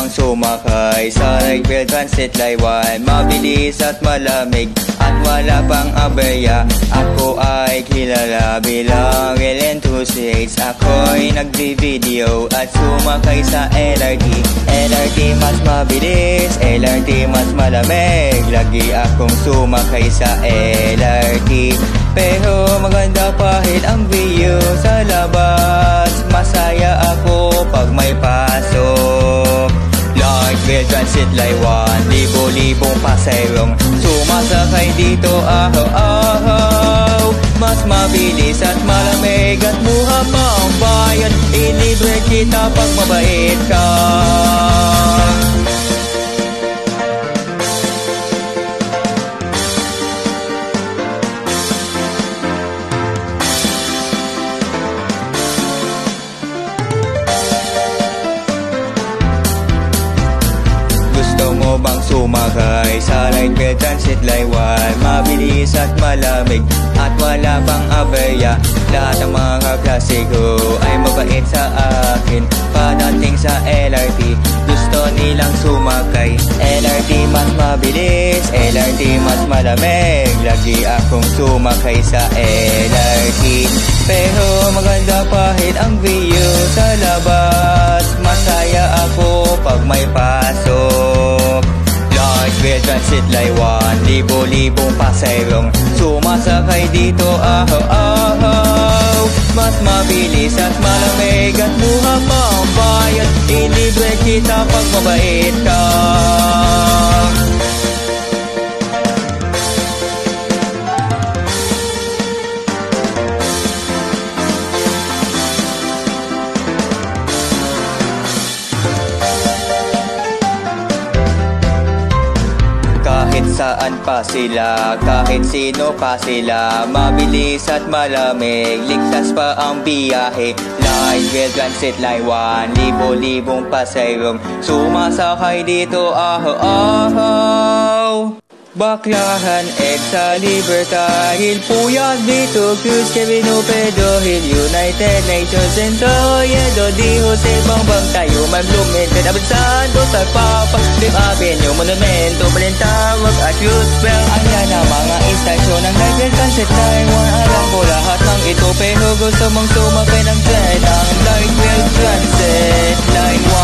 bang sumakay sa Light Rail Transit Line 1? Mabilis at malamig at wala pang aberya. Ako ay kilala bilang LN26. Ako'y nagbi-video at sumakay sa LRT. LRT mas mabilis, LRT mas malamig. Lagi akong sumakay sa LRT. Pero maganda kahit ang view sa labas. Masaya ako pag may pasok. Light Rail Transit Line 1, libo-libong paserong sumasakay dito araw-araw. Mas mabilis at malamig at mura pa ang bayan. Ilibre kita pag mabait ka. Gusto mo bang sumakay sa Light Rail Transit Line 1? Mabilis at malamig at wala pang aberya. Lahat ng mga klase ko ay mabait sa akin. Padating sa LRT, gusto nilang sumakay. LRT mas mabilis, LRT mas malamig. Lagi akong sumakay sa LRT. Pero maganda kahit ang view sa labas. Masaya ako pag may pasok. Light Rail Transit Line 1, libo-libong paserong sumasakay dito araw-araw. Mas mabilis at malamig at mura pa ang bayan. Ilibre kita pag mabait ka. Kahit saan pa sila, kahit sino pa sila, mabilis at malamig, ligtas pa ang biyahe. Light Rail Transit Line 1, libo-libong paserong sumasakay dito araw-araw. Baklaran, EDSA, Libertad, Hill, Puyat, Vito, Cruz, Quevino, Pedro Hill, United Nations Center, Yedo, Di Jose, Bangbang, tayo, Maglumited, Abad Santos, Tagpapa, Fifth Avenue, Monumento, Balintawag, at Roosevelt. Ayan na mga istasyon ng Light Rail Transit Line 1. Alam ko lahat ng ito, pero gusto mong sumakay ng tren ang Light Rail Transit Line 1.